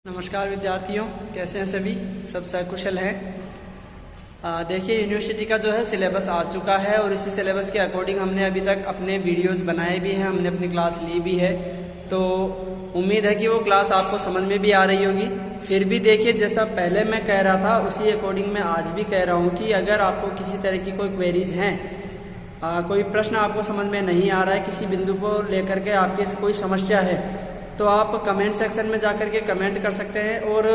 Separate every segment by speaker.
Speaker 1: नमस्कार विद्यार्थियों, कैसे हैं सभी? सब सकुशल हैं। देखिए, यूनिवर्सिटी का जो है सिलेबस आ चुका है और इसी सिलेबस के अकॉर्डिंग हमने अभी तक अपने वीडियोस बनाए भी हैं, हमने अपनी क्लास ली भी है। तो उम्मीद है कि वो क्लास आपको समझ में भी आ रही होगी। फिर भी देखिए, जैसा पहले मैं कह रहा था उसी अकॉर्डिंग मैं आज भी कह रहा हूँ कि अगर आपको किसी तरह की कोई क्वेरीज हैं, कोई प्रश्न आपको समझ में नहीं आ रहा है, किसी बिंदु को लेकर के आपकी कोई समस्या है, तो आप कमेंट सेक्शन में जाकर के कमेंट कर सकते हैं। और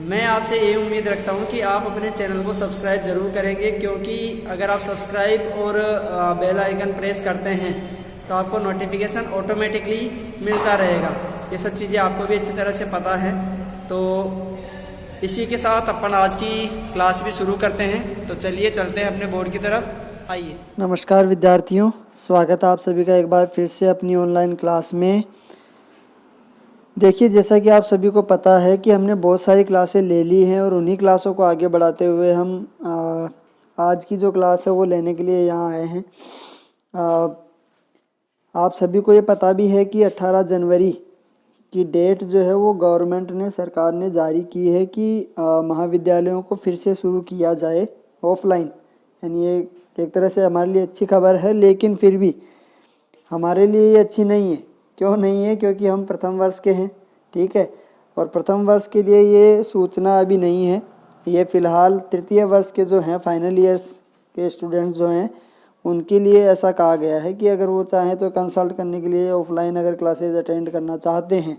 Speaker 1: मैं आपसे ये उम्मीद रखता हूँ कि आप अपने चैनल को सब्सक्राइब ज़रूर करेंगे, क्योंकि अगर आप सब्सक्राइब और बेल आइकन प्रेस करते हैं तो आपको नोटिफिकेशन ऑटोमेटिकली मिलता रहेगा। ये सब चीज़ें आपको भी अच्छी तरह से पता है। तो इसी के साथ अपन आज की क्लास भी शुरू करते हैं। तो चलिए चलते हैं अपने बोर्ड की तरफ, आइए।
Speaker 2: नमस्कार विद्यार्थियों, स्वागत है आप सभी का एक बार फिर से अपनी ऑनलाइन क्लास में। देखिए, जैसा कि आप सभी को पता है कि हमने बहुत सारी क्लासें ले ली हैं और उन्हीं क्लासों को आगे बढ़ाते हुए हम आज की जो क्लास है वो लेने के लिए यहाँ आए हैं। आप सभी को ये पता भी है कि 18 जनवरी की डेट जो है वो गवर्नमेंट ने, सरकार ने जारी की है कि महाविद्यालयों को फिर से शुरू किया जाए ऑफलाइन। यानी ये एक तरह से हमारे लिए अच्छी खबर है, लेकिन फिर भी हमारे लिए ये अच्छी नहीं है। क्यों नहीं है? क्योंकि हम प्रथम वर्ष के हैं, ठीक है, और प्रथम वर्ष के लिए ये सूचना अभी नहीं है। ये फ़िलहाल तृतीय वर्ष के जो हैं, फाइनल ईयर्स के स्टूडेंट्स जो हैं, उनके लिए ऐसा कहा गया है कि अगर वो चाहें तो कंसल्ट करने के लिए ऑफलाइन अगर क्लासेज अटेंड करना चाहते हैं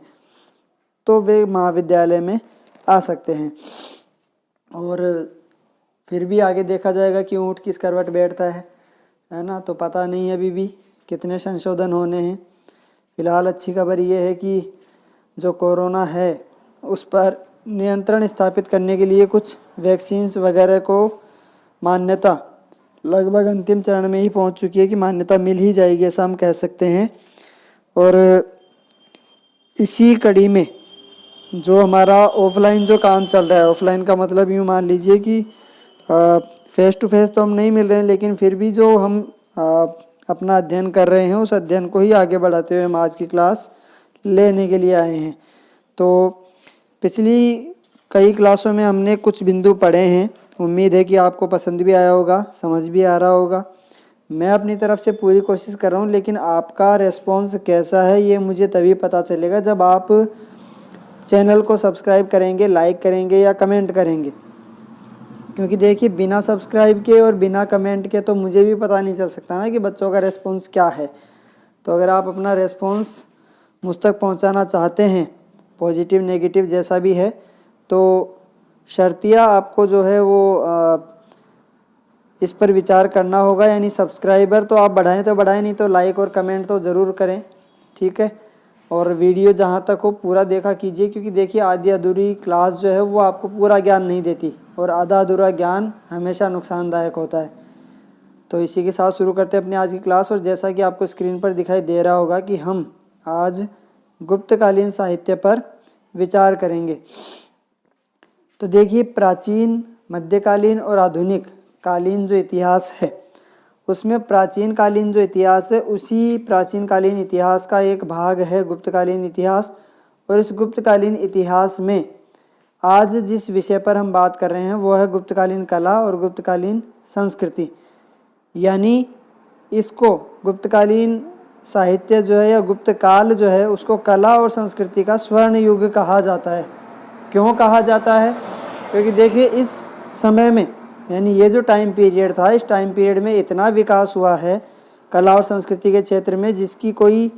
Speaker 2: तो वे महाविद्यालय में आ सकते हैं। और फिर भी आगे देखा जाएगा कि ऊँट किस करवट बैठता है ना। तो पता नहीं अभी भी कितने संशोधन होने हैं। फ़िलहाल अच्छी खबर ये है कि जो कोरोना है उस पर नियंत्रण स्थापित करने के लिए कुछ वैक्सीन्स वगैरह को मान्यता लगभग अंतिम चरण में ही पहुंच चुकी है कि मान्यता मिल ही जाएगी, ऐसा हम कह सकते हैं। और इसी कड़ी में जो हमारा ऑफलाइन जो काम चल रहा है, ऑफलाइन का मतलब यूँ मान लीजिए कि फेस टू फेस तो हम नहीं मिल रहे हैं, लेकिन फिर भी जो हम अपना अध्ययन कर रहे हैं उस अध्ययन को ही आगे बढ़ाते हुए हम आज की क्लास लेने के लिए आए हैं। तो पिछली कई क्लासों में हमने कुछ बिंदु पढ़े हैं। उम्मीद है कि आपको पसंद भी आया होगा, समझ भी आ रहा होगा। मैं अपनी तरफ से पूरी कोशिश कर रहा हूँ, लेकिन आपका रेस्पॉन्स कैसा है ये मुझे तभी पता चलेगा जब आप चैनल को सब्सक्राइब करेंगे, लाइक करेंगे या कमेंट करेंगे। क्योंकि देखिए, बिना सब्सक्राइब के और बिना कमेंट के तो मुझे भी पता नहीं चल सकता ना कि बच्चों का रेस्पॉन्स क्या है। तो अगर आप अपना रेस्पॉन्स मुझ तक पहुंचाना चाहते हैं, पॉजिटिव नेगेटिव जैसा भी है, तो शर्तिया आपको जो है वो इस पर विचार करना होगा। यानी सब्सक्राइबर तो आप बढ़ाएं तो बढ़ाएं, नहीं तो लाइक और कमेंट तो ज़रूर करें, ठीक है। और वीडियो जहाँ तक हो पूरा देखा कीजिए, क्योंकि देखिए आधी अधूरी क्लास जो है वो आपको पूरा ज्ञान नहीं देती और आधा अधूरा ज्ञान हमेशा नुकसानदायक होता है। तो इसी के साथ शुरू करते हैं अपनी आज की क्लास। और जैसा कि आपको स्क्रीन पर दिखाई दे रहा होगा कि हम आज गुप्तकालीन साहित्य पर विचार करेंगे। तो देखिए, प्राचीन, मध्यकालीन और आधुनिक कालीन जो इतिहास है उसमें प्राचीन कालीन जो इतिहास है, उसी प्राचीन कालीन इतिहास का एक भाग है गुप्तकालीन इतिहास। और इस गुप्तकालीन इतिहास में आज जिस विषय पर हम बात कर रहे हैं वो है गुप्तकालीन कला और गुप्तकालीन संस्कृति। यानी इसको गुप्तकालीन साहित्य जो है या गुप्त काल जो है उसको कला और संस्कृति का स्वर्ण युग कहा जाता है। क्यों कहा जाता है? क्योंकि देखिए, इस समय में, यानी ये जो टाइम पीरियड था, इस टाइम पीरियड में इतना विकास हुआ है कला और संस्कृति के क्षेत्र में जिसकी कोई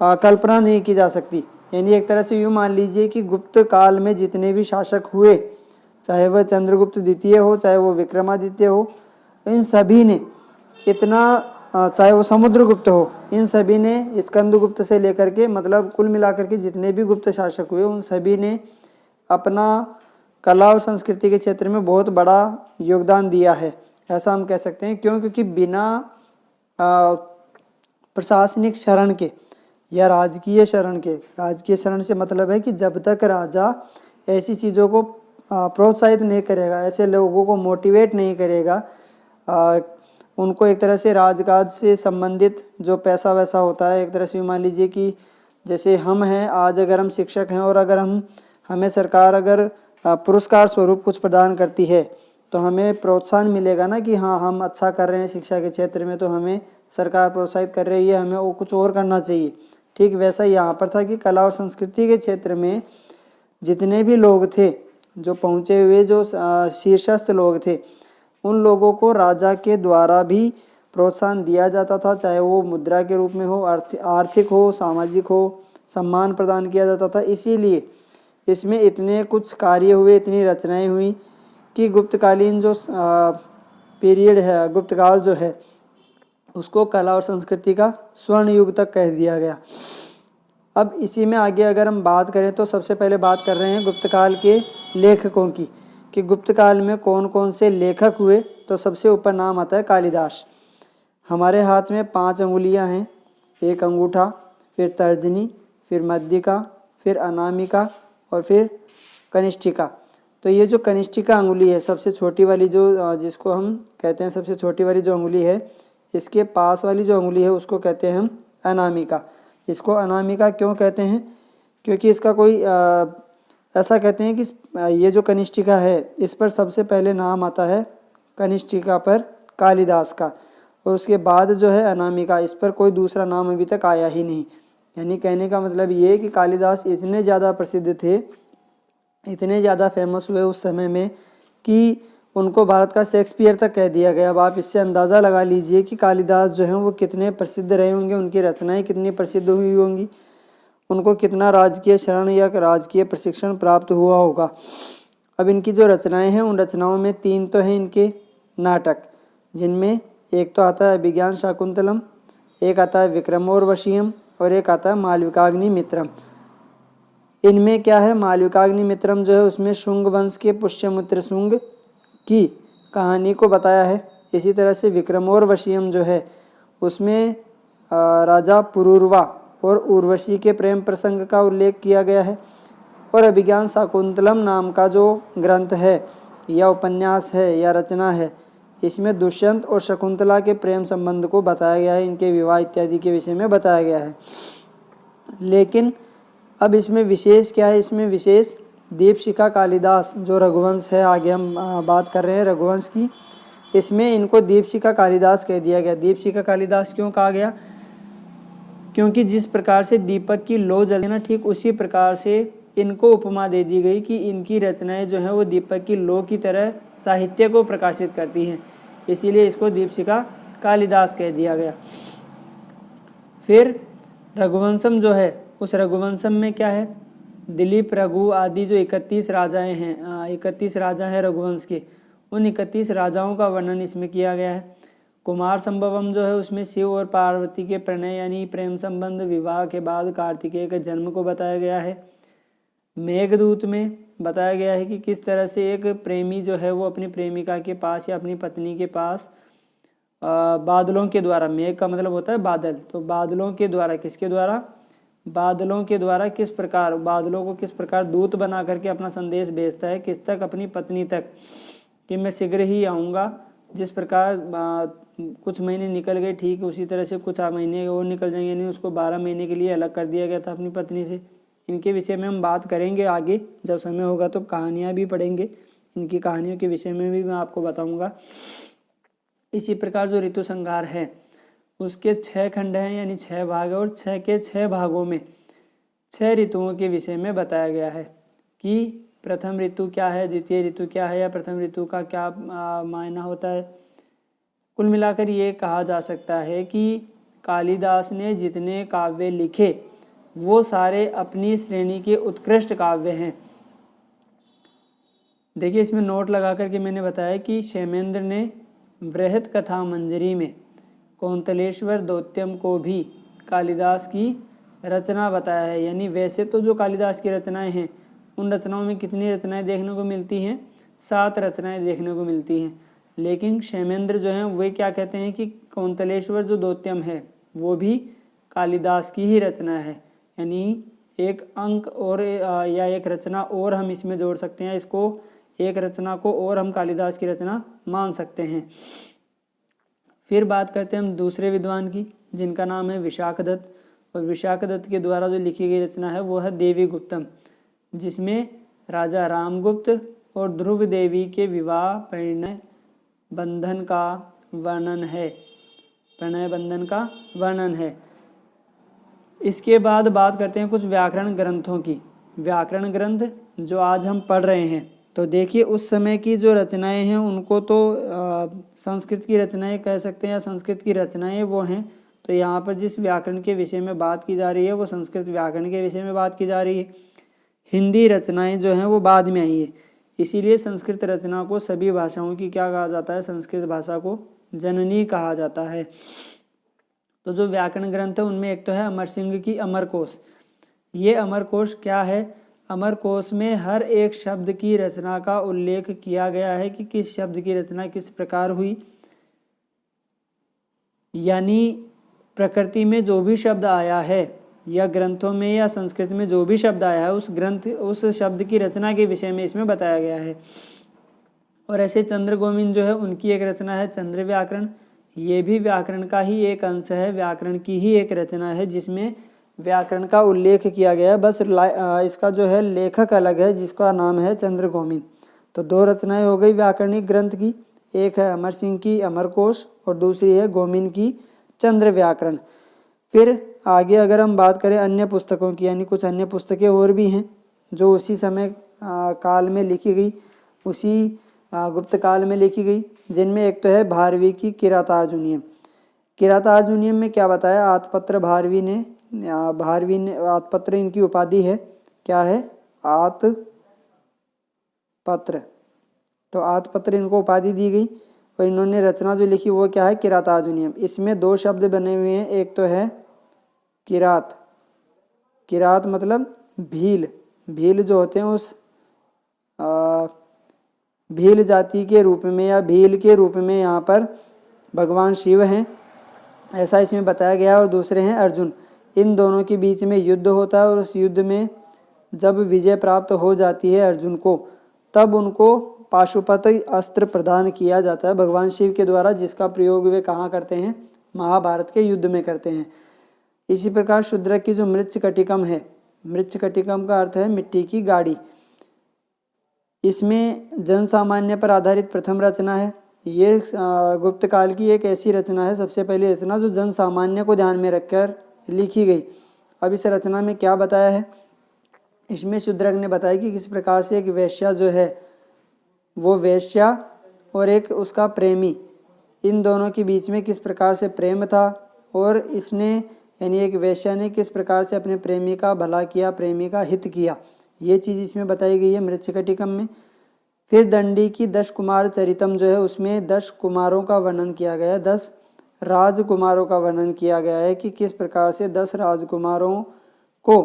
Speaker 2: कल्पना नहीं की जा सकती। यानी एक तरह से यूँ मान लीजिए कि गुप्त काल में जितने भी शासक हुए, चाहे वह चंद्रगुप्त द्वितीय हो, चाहे वो विक्रमादित्य हो, इन सभी ने इतना, चाहे वो समुद्रगुप्त हो, इन सभी ने, स्कंदगुप्त से लेकर के, मतलब कुल मिलाकर के जितने भी गुप्त शासक हुए उन सभी ने अपना कला और संस्कृति के क्षेत्र में बहुत बड़ा योगदान दिया है, ऐसा हम कह सकते हैं। क्यों? क्योंकि बिना प्रशासनिक शरण के या राजकीय शरण के, राजकीय शरण से मतलब है कि जब तक राजा ऐसी चीज़ों को प्रोत्साहित नहीं करेगा, ऐसे लोगों को मोटिवेट नहीं करेगा, उनको एक तरह से राजकाज से संबंधित जो पैसा वैसा होता है, एक तरह से मान लीजिए कि जैसे हम हैं आज, अगर हम शिक्षक हैं और अगर हम हमें सरकार अगर पुरस्कार स्वरूप कुछ प्रदान करती है तो हमें प्रोत्साहन मिलेगा ना कि हाँ हम अच्छा कर रहे हैं शिक्षा के क्षेत्र में, तो हमें सरकार प्रोत्साहित कर रही है, हमें वो कुछ और करना चाहिए। ठीक वैसा यहाँ पर था कि कला और संस्कृति के क्षेत्र में जितने भी लोग थे, जो पहुँचे हुए जो शीर्षस्थ लोग थे, उन लोगों को राजा के द्वारा भी प्रोत्साहन दिया जाता था, चाहे वो मुद्रा के रूप में हो, आर्थिक हो, सामाजिक हो, सम्मान प्रदान किया जाता था। इसीलिए इसमें इतने कुछ कार्य हुए, इतनी रचनाएं हुई कि गुप्तकालीन जो पीरियड है, गुप्तकाल जो है, उसको कला और संस्कृति का स्वर्ण युग तक कह दिया गया। अब इसी में आगे अगर हम बात करें तो सबसे पहले बात कर रहे हैं गुप्तकाल के लेखकों की, कि गुप्तकाल में कौन कौन से लेखक हुए। तो सबसे ऊपर नाम आता है कालिदास। हमारे हाथ में 5 अंगुलियां हैं, एक अंगूठा, फिर तर्जनी, फिर मध्यिका, फिर अनामिका और फिर कनिष्ठिका। तो ये जो कनिष्ठिका अंगुली है, सबसे छोटी वाली जो जिसको हम कहते हैं सबसे छोटी वाली जो अंगुली है, इसके पास वाली जो अंगुली है उसको कहते हैं हम अनामिका। इसको अनामिका क्यों कहते हैं? क्योंकि इसका कोई ऐसा कहते हैं कि ये जो कनिष्ठिका है इस पर सबसे पहले नाम आता है कनिष्ठिका पर कालिदास का, और उसके बाद जो है अनामिका, इस पर कोई दूसरा नाम अभी तक आया ही नहीं। यानी कहने का मतलब ये कि कालिदास इतने ज़्यादा प्रसिद्ध थे, इतने ज़्यादा फेमस हुए उस समय में कि उनको भारत का शेक्सपियर तक कह दिया गया। अब आप इससे अंदाज़ा लगा लीजिए कि कालिदास जो हैं वो कितने प्रसिद्ध रहे होंगे, उनकी रचनाएं कितनी प्रसिद्ध हुई होंगी, उनको कितना राजकीय शरण या राजकीय प्रशिक्षण प्राप्त हुआ होगा। अब इनकी जो रचनाएं हैं, उन रचनाओं में 3 तो हैं इनके नाटक, जिनमें एक तो आता है अभिज्ञान शाकुंतलम, एक आता है विक्रमोर्वशीयम और एक आता है मालविकाग्निमित्रम। इनमें क्या है, मालविकाग्निमित्रम जो है उसमें शुंग वंश के पुष्यमित्र शुंग की कहानी को बताया है। इसी तरह से विक्रमोर्वशीयम जो है उसमें राजा पुरूरवा और उर्वशी के प्रेम प्रसंग का उल्लेख किया गया है। और अभिज्ञान शाकुंतलम नाम का जो ग्रंथ है या उपन्यास है या रचना है, इसमें दुष्यंत और शकुंतला के प्रेम संबंध को बताया गया है, इनके विवाह इत्यादि के विषय में बताया गया है। लेकिन अब इसमें विशेष क्या है, इसमें विशेष दीपशिखा कालिदास जो रघुवंश है, आगे हम बात कर रहे हैं रघुवंश की, इसमें इनको दीपशिखा कालिदास कह दिया गया। दीपशिखा कालिदास क्यों कहा गया? क्योंकि जिस प्रकार से दीपक की लौ जलती है ना, ठीक उसी प्रकार से इनको उपमा दे दी गई कि इनकी रचनाएं जो हैं वो दीपक की लौ की तरह साहित्य को प्रकाशित करती हैं, इसीलिए इसको दीपशिखा कालिदास कह दिया गया। फिर रघुवंशम जो है, उस रघुवंशम में क्या है, दिलीप, रघु आदि जो 31 राजाएं हैं, 31 राजा हैं रघुवंश के, उन 31 राजाओं का वर्णन इसमें किया गया है। कुमार संभवम जो है उसमें शिव और पार्वती के प्रणय यानी प्रेम संबंध, विवाह के बाद कार्तिकेय के जन्म को बताया गया है। मेघदूत में बताया गया है कि किस तरह से एक प्रेमी जो है वो अपनी प्रेमिका के पास या अपनी पत्नी के पास बादलों के द्वारा, मेघ का मतलब होता है बादल, तो बादलों के द्वारा, किसके द्वारा, बादलों के द्वारा किस प्रकार, बादलों को किस प्रकार दूत बना करके अपना संदेश भेजता है, किस तक, अपनी पत्नी तक, कि मैं शीघ्र ही आऊँगा। जिस प्रकार कुछ महीने निकल गए, ठीक उसी तरह से कुछ महीने और निकल जाएंगे, यानी उसको 12 महीने के लिए अलग कर दिया गया था अपनी पत्नी से। इनके विषय में हम बात करेंगे आगे, जब समय होगा तो कहानियाँ भी पढ़ेंगे, इनकी कहानियों के विषय में भी मैं आपको बताऊँगा। इसी प्रकार जो ऋतु संहार है उसके 6 खंड हैं, यानी 6 भाग है, और 6 के 6 भागों में 6 ऋतुओं के विषय में बताया गया है कि प्रथम ऋतु क्या है, द्वितीय ऋतु क्या है, या प्रथम ऋतु का क्या मायना होता है। कुल मिलाकर ये कहा जा सकता है कि कालिदास ने जितने काव्य लिखे वो सारे अपनी श्रेणी के उत्कृष्ट काव्य हैं। देखिए इसमें नोट लगा करके मैंने बताया कि क्षेमेंद्र ने बृहत कथा मंजरी में कौंतलेश्वर दौत्यम को भी कालिदास की रचना बताया है। यानी वैसे तो जो कालिदास की रचनाएं हैं उन रचनाओं में कितनी रचनाएं देखने को मिलती हैं, 7 रचनाएं देखने को मिलती हैं। लेकिन क्षेमेंद्र जो हैं वे क्या कहते हैं कि कौंतलेश्वर जो दौत्यम है वो भी कालिदास की ही रचना है। यानी एक अंक और या एक रचना और हम इसमें जोड़ सकते हैं, इसको एक रचना को और हम कालिदास की रचना मान सकते हैं। फिर बात करते हैं हम दूसरे विद्वान की, जिनका नाम है विशाखदत्त। और विशाखदत्त के द्वारा जो लिखी गई रचना है वो है देवी गुप्तम, जिसमें राजा रामगुप्त और ध्रुव देवी के विवाह प्रणय बंधन का वर्णन है। प्रणय बंधन का वर्णन है। इसके बाद बात करते हैं कुछ व्याकरण ग्रंथों की। व्याकरण ग्रंथ जो आज हम पढ़ रहे हैं, तो देखिए उस समय की जो रचनाएं हैं उनको तो संस्कृत की रचनाएं कह सकते हैं, या संस्कृत की रचनाएं वो हैं। तो यहाँ पर जिस व्याकरण के विषय में बात की जा रही है वो संस्कृत व्याकरण के विषय में बात की जा रही है। हिंदी रचनाएं जो हैं वो बाद में आई है, इसीलिए संस्कृत रचना को सभी भाषाओं की क्या कहा जाता है, संस्कृत भाषा को जननी कहा जाता है। तो जो व्याकरण ग्रंथ है उनमें एक तो है अमर सिंह की अमरकोश। ये अमरकोश क्या है, अमरकोश में हर एक शब्द की रचना का उल्लेख किया गया है कि किस शब्द की रचना किस प्रकार हुई, यानी प्रकृति में जो भी शब्द आया है या ग्रंथों में या संस्कृत में जो भी शब्द आया है उस शब्द की रचना के विषय में इसमें बताया गया है। और ऐसे चंद्र गोविंद जो है उनकी एक रचना है चंद्र व्याकरण। ये भी व्याकरण का ही एक अंश है, व्याकरण की ही एक रचना है जिसमें व्याकरण का उल्लेख किया गया है, बस इसका जो है लेखक अलग है जिसका नाम है चंद्र गोविंद। तो दो रचनाएं हो गई व्याकरणिक ग्रंथ की, एक है अमर सिंह की अमरकोश और दूसरी है गोविंद की चंद्र व्याकरण। फिर आगे अगर हम बात करें अन्य पुस्तकों की, यानी कुछ अन्य पुस्तकें और भी हैं जो उसी समय काल में लिखी गई, उसी गुप्त काल में लिखी गई, जिनमें एक तो है भारवी की किरातार्जुनीयम। किरातार्जुनीयम में क्या बताया, आतपत्र भारवी ने आतपत्र इनकी उपाधि है, क्या है, आतपत्र। तो आतपत्र इनको उपाधि दी गई और इन्होंने रचना जो लिखी वो क्या है, किरातार्जुनीयम। इसमें दो शब्द बने हुए हैं, एक तो है किरात, किरात मतलब भील। भील जो होते हैं उस भील जाति के रूप में या भील के रूप में यहाँ पर भगवान शिव हैं, ऐसा इसमें बताया गया। और दूसरे हैं अर्जुन। इन दोनों के बीच में युद्ध होता है और उस युद्ध में जब विजय प्राप्त हो जाती है अर्जुन को, तब उनको पाशुपति अस्त्र प्रदान किया जाता है भगवान शिव के द्वारा, जिसका प्रयोग वे कहाँ करते हैं, महाभारत के युद्ध में करते हैं। इसी प्रकार शूद्रक की जो मृच्छकटिकम है, मृच्छकटिकम का अर्थ है मिट्टी की गाड़ी। इसमें जन सामान्य पर आधारित प्रथम रचना है। ये गुप्त काल की एक ऐसी रचना है, सबसे पहली रचना जो जन सामान्य को ध्यान में रखकर लिखी गई। अब इस रचना में क्या बताया है, इसमें शूद्रक ने बताया कि किस प्रकार से एक वेश्या जो है वो वेश्या और एक उसका प्रेमी, इन दोनों के बीच में किस प्रकार से प्रेम था, और इसने यानी एक वेश्या ने किस प्रकार से अपने प्रेमी का भला किया, प्रेमी का हित किया, ये चीज़ इसमें बताई गई है मृच्छकटिकम में। फिर दंडी की 10 कुमार चरितम जो है उसमें 10 कुमारों का वर्णन किया गया है, 10 राजकुमारों का वर्णन किया गया है कि किस प्रकार से 10 राजकुमारों को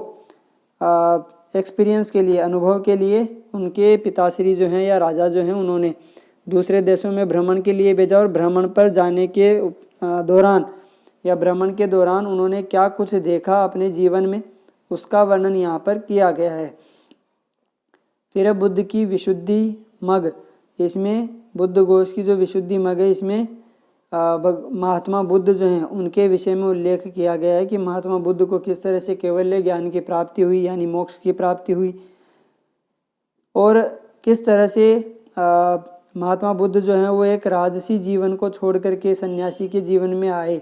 Speaker 2: एक्सपीरियंस के लिए, अनुभव के लिए उनके पिताश्री जो हैं या राजा जो हैं उन्होंने दूसरे देशों में भ्रमण के लिए भेजा, और भ्रमण पर जाने के दौरान या भ्रमण के दौरान उन्होंने क्या कुछ देखा अपने जीवन में, उसका वर्णन यहाँ पर किया गया है। फिर बुद्ध की विशुद्धि मग, इसमें बुद्ध घोष की जो विशुद्धि मग है इसमें महात्मा बुद्ध जो हैं उनके विषय में उल्लेख किया गया है कि महात्मा बुद्ध को किस तरह से कैवल्य ज्ञान की प्राप्ति हुई, यानी मोक्ष की प्राप्ति हुई, और किस तरह से महात्मा बुद्ध जो हैं वो एक राजसी जीवन को छोड़ करके सन्यासी के जीवन में आए।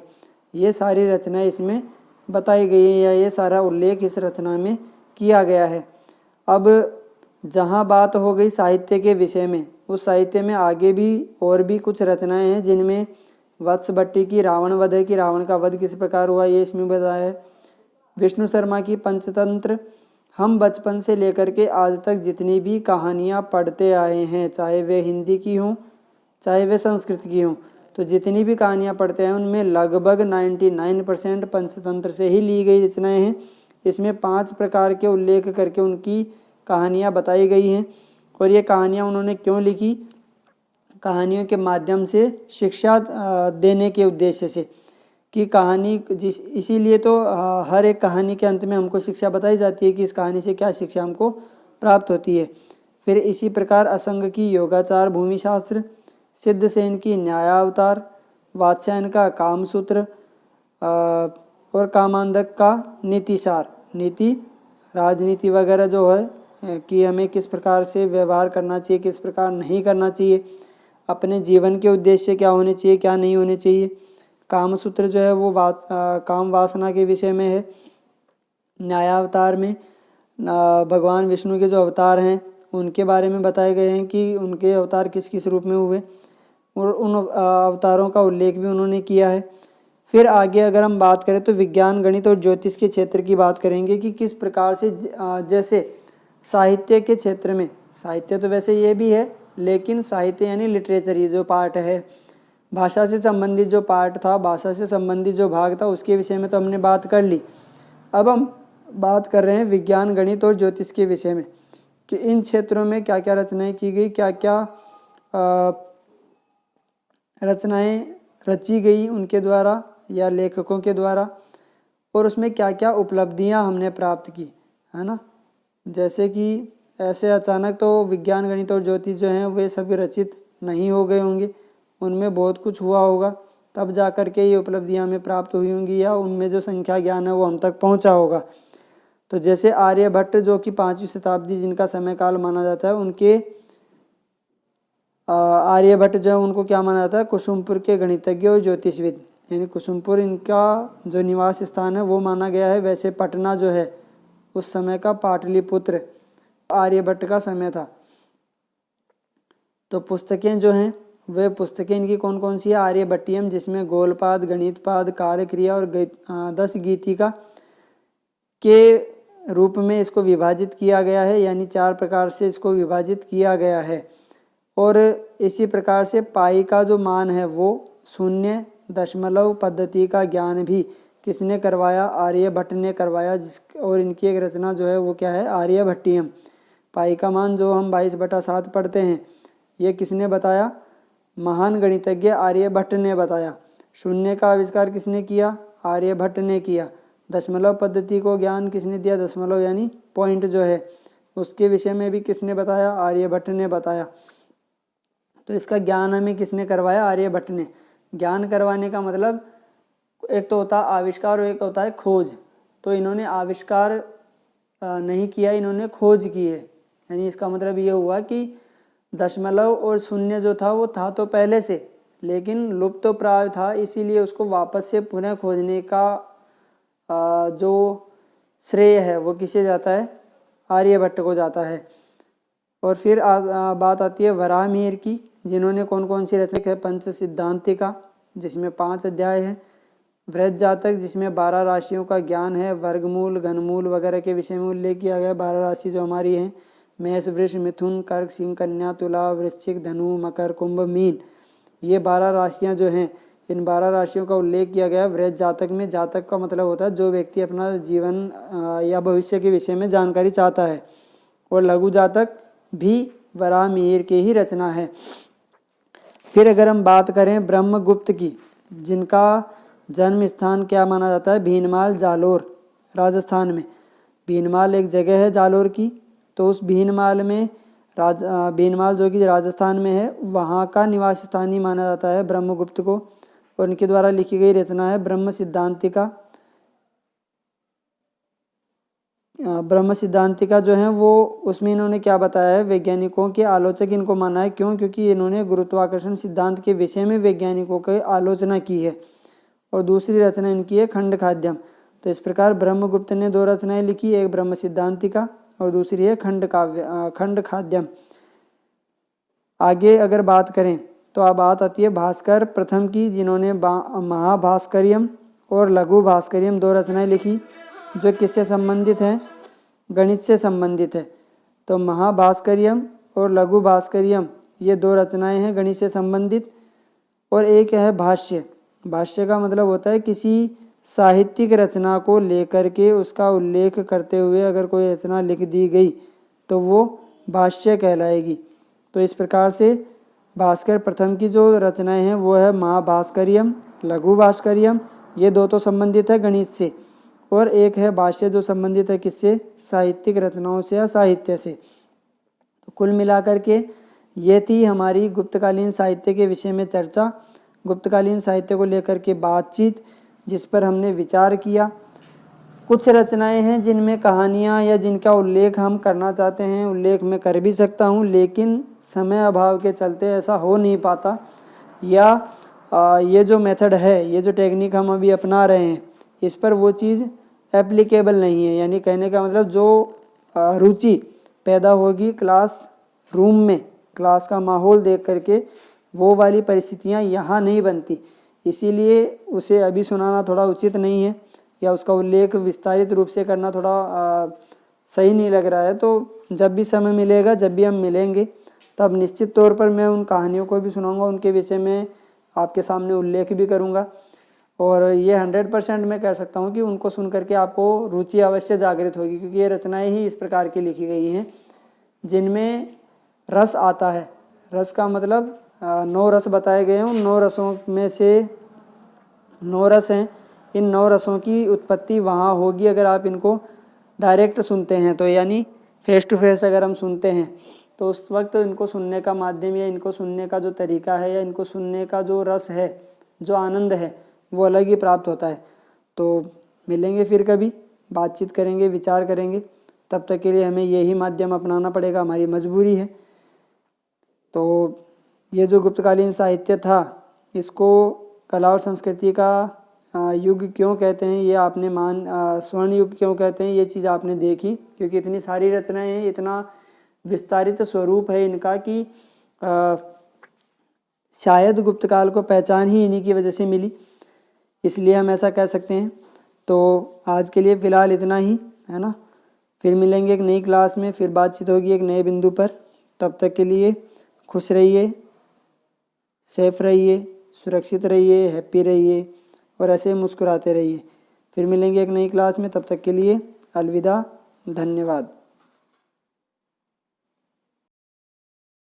Speaker 2: ये सारी रचनाएं इसमें बताई गई हैं, या ये सारा उल्लेख इस रचना में किया गया है। अब जहाँ बात हो गई साहित्य के विषय में, उस साहित्य में आगे भी और भी कुछ रचनाएं हैं जिनमें वत्स भट्टी की रावण वध है कि रावण का वध किस प्रकार हुआ, ये इसमें बताया है। विष्णु शर्मा की पंचतंत्र, हम बचपन से लेकर के आज तक जितनी भी कहानियाँ पढ़ते आए हैं, चाहे वे हिंदी की हों चाहे वे संस्कृत की हों, तो जितनी भी कहानियाँ पढ़ते हैं उनमें लगभग 99% पंचतंत्र से ही ली गई रचनाएं हैं। इसमें 5 प्रकार के उल्लेख करके उनकी कहानियाँ बताई गई हैं, और ये कहानियाँ उन्होंने क्यों लिखी, कहानियों के माध्यम से शिक्षा देने के उद्देश्य से, कि कहानी इसीलिए तो हर एक कहानी के अंत में हमको शिक्षा बताई जाती है कि इस कहानी से क्या शिक्षा हमको प्राप्त होती है। फिर इसी प्रकार असंग की योगाचार भूमिशास्त्र, सिद्धसेन की न्यायावतार, वात्स्यायन का कामसूत्र और कामांधक का नीतिसार, नीति राजनीति वगैरह जो है कि हमें किस प्रकार से व्यवहार करना चाहिए, किस प्रकार नहीं करना चाहिए, अपने जीवन के उद्देश्य क्या होने चाहिए, क्या नहीं होने चाहिए। कामसूत्र जो है वो काम वासना के विषय में है। न्यायावतार में भगवान विष्णु के जो अवतार हैं उनके बारे में बताए गए हैं कि उनके अवतार किस किस रूप में हुए, और उन अवतारों का उल्लेख भी उन्होंने किया है। फिर आगे अगर हम बात करें तो विज्ञान, गणित और ज्योतिष के क्षेत्र की बात करेंगे कि किस प्रकार से जैसे साहित्य के क्षेत्र में, साहित्य तो वैसे ये भी है, लेकिन साहित्य यानी लिटरेचर, ये जो पार्ट है, भाषा से संबंधित जो पार्ट था, भाषा से संबंधित जो भाग था, उसके विषय में तो हमने बात कर ली। अब हम बात कर रहे हैं विज्ञान, गणित और ज्योतिष के विषय में कि इन क्षेत्रों में क्या क्या रचनाएं की गई, क्या क्या रचनाएं रची गई उनके द्वारा या लेखकों के द्वारा, और उसमें क्या क्या उपलब्धियां हमने प्राप्त की, है ना। जैसे कि ऐसे अचानक तो विज्ञान, गणित और ज्योतिष जो हैं वे सभी रचित नहीं हो गए होंगे, उनमें बहुत कुछ हुआ होगा, तब जा कर के ये उपलब्धियां हमें प्राप्त हुई होंगी, या उनमें जो संख्या ज्ञान है वो हम तक पहुंचा होगा। तो जैसे आर्यभट्ट जो कि 5वीं शताब्दी जिनका समय काल माना जाता है, उनके आर्यभट्ट जो है उनको क्या माना जाता है, कुसुमपुर के गणितज्ञ और ज्योतिषविद, यानी कुसुमपुर इनका जो निवास स्थान है वो माना गया है। वैसे पटना जो है उस समय का पाटलिपुत्र आर्यभट्ट का समय था। तो पुस्तकें जो हैं वे पुस्तकें इनकी कौन कौन सी है, आर्यभट्टियम जिसमें गोलपाद, गणितपाद, कार्यक्रिया और 10 गीतिका के रूप में इसको विभाजित किया गया है, यानी 4 प्रकार से इसको विभाजित किया गया है। और इसी प्रकार से पाई का जो मान है वो 0.0 पद्धति का ज्ञान भी किसने करवाया, आर्यभट्ट ने करवाया। और इनकी एक रचना जो है वो क्या है, आर्यभट्टियम। पाई का मान जो हम 22/7 पढ़ते हैं, ये किसने बताया, महान गणितज्ञ आर्यभट्ट ने बताया। शून्य का आविष्कार किसने किया, आर्यभट्ट ने किया। दशमलव पद्धति को ज्ञान किसने दिया, दशमलव यानी पॉइंट जो है उसके विषय में भी किसने बताया, आर्यभट्ट ने बताया। तो इसका ज्ञान हमें किसने करवाया, आर्यभट्ट ने। ज्ञान करवाने का मतलब एक तो होता है आविष्कार और एक होता है खोज। तो इन्होंने आविष्कार नहीं किया, इन्होंने खोज की है। यानी इसका मतलब ये हुआ कि दशमलव और शून्य जो था वो था तो पहले से, लेकिन लुप्त तो प्राय था, इसीलिए उसको वापस से पुनः खोजने का जो श्रेय है वो किसे जाता है, आर्यभट्ट को जाता है। और फिर बात आती है वराहमिहिर की, जिन्होंने कौन कौन सी रचना है, पंच सिद्धांतिका जिसमें 5 अध्याय हैं, वृहत जातक जिसमें 12 राशियों का ज्ञान है, वर्गमूल, घनमूल वगैरह के विषय में उल्लेख किया गया। 12 राशि जो हमारी हैं, मेष, वृष, मिथुन, कर्क, सिंह, कन्या, तुला, वृश्चिक, धनु, मकर, कुंभ, मीन, ये 12 राशियां जो हैं, इन 12 राशियों का उल्लेख किया गया वृहत जातक में। जातक का मतलब होता है जो व्यक्ति अपना जीवन या भविष्य के विषय में जानकारी चाहता है। और लघु जातक भी वराहमिहिर के ही रचना है। फिर अगर हम बात करें ब्रह्मगुप्त की, जिनका जन्म स्थान क्या माना जाता है, भीनमाल, जालोर, राजस्थान में। भीनमाल एक जगह है जालोर की, तो उस भीनमाल में भीनमाल जो कि राजस्थान में है, वहाँ का निवास स्थान ही माना जाता है ब्रह्मगुप्त को। और इनके द्वारा लिखी गई रचना है ब्रह्म सिद्धांतिका। ब्रह्म सिद्धांतिका जो है वो, उसमें इन्होंने क्या बताया है, वैज्ञानिकों के आलोचक इनको माना है। क्यों? क्योंकि इन्होंने गुरुत्वाकर्षण सिद्धांत के विषय में वैज्ञानिकों की आलोचना की है। और दूसरी रचना इनकी है खंड खाद्यम। तो इस प्रकार ब्रह्मगुप्त ने 2 रचनाएं लिखी, एक ब्रह्म सिद्धांतिका और दूसरी है खंड खाद्यम। आगे अगर बात करें तो अब बात आती है भास्कर प्रथम की, जिन्होंने महाभास्करियम और लघु भास्करियम 2 रचनाएं लिखी, जो किससे संबंधित हैं, गणित से संबंधित है। तो महाभास्करियम और लघु भास्करियम ये 2 रचनाएं हैं गणित से संबंधित। और एक है भाष्य। भाष्य का मतलब होता है किसी साहित्यिक रचना को लेकर के उसका उल्लेख करते हुए अगर कोई रचना लिख दी गई तो वो भाष्य कहलाएगी। तो इस प्रकार से भास्कर प्रथम की जो रचनाएं हैं वो है महाभास्करियम, लघु भास्करियम, ये 2 तो संबंधित है गणित से। और एक है भाष्य जो संबंधित है किससे, साहित्यिक रचनाओं से या साहित्य से। तो कुल मिलाकर के ये थी हमारी गुप्तकालीन साहित्य के विषय में चर्चा, गुप्तकालीन साहित्य को लेकर के बातचीत, जिस पर हमने विचार किया। कुछ रचनाएं हैं जिनमें कहानियाँ या जिनका उल्लेख हम करना चाहते हैं, उल्लेख मैं कर भी सकता हूँ, लेकिन समय अभाव के चलते ऐसा हो नहीं पाता, या ये जो मेथड है, ये जो टेक्निक हम अभी अपना रहे हैं, इस पर वो चीज़ एप्लीकेबल नहीं है। यानी कहने का मतलब जो रुचि पैदा होगी क्लास रूम में, क्लास का माहौल देख करके, वो वाली परिस्थितियाँ यहाँ नहीं बनती, इसीलिए उसे अभी सुनाना थोड़ा उचित नहीं है, या उसका उल्लेख विस्तारित रूप से करना थोड़ा सही नहीं लग रहा है। तो जब भी समय मिलेगा, जब भी हम मिलेंगे, तब निश्चित तौर पर मैं उन कहानियों को भी सुनाऊंगा, उनके विषय में आपके सामने उल्लेख भी करूंगा, और ये 100% मैं कह सकता हूँ कि उनको सुन करके आपको रुचि अवश्य जागृत होगी, क्योंकि ये रचनाएं ही इस प्रकार की लिखी गई हैं जिनमें रस आता है। रस का मतलब 9 रस बताए गए हैं, उन 9 रसों में से 9 रस हैं, इन 9 रसों की उत्पत्ति वहाँ होगी अगर आप इनको डायरेक्ट सुनते हैं तो, यानी फेस टू फेस अगर हम सुनते हैं तो उस वक्त इनको सुनने का माध्यम, या इनको सुनने का जो तरीका है, या इनको सुनने का जो रस है, जो आनंद है, वो अलग ही प्राप्त होता है। तो मिलेंगे फिर कभी, बातचीत करेंगे, विचार करेंगे, तब तक के लिए हमें यही माध्यम अपनाना पड़ेगा, हमारी मजबूरी है। तो ये जो गुप्तकालीन साहित्य था, इसको कला और संस्कृति का युग क्यों कहते हैं, ये आपने स्वर्ण युग क्यों कहते हैं, ये चीज़ आपने देखी, क्योंकि इतनी सारी रचनाएं हैं, इतना विस्तारित स्वरूप है इनका कि शायद गुप्तकाल को पहचान ही इन्हीं की वजह से मिली, इसलिए हम ऐसा कह सकते हैं। तो आज के लिए फ़िलहाल इतना ही है ना, फिर मिलेंगे एक नई क्लास में, फिर बातचीत होगी एक नए बिंदु पर। तब तक के लिए खुश रहिए, सेफ रहिए, सुरक्षित रहिए, हैप्पी रहिए, और ऐसे मुस्कुराते रहिए। फिर मिलेंगे एक नई क्लास में, तब तक के लिए अलविदा, धन्यवाद।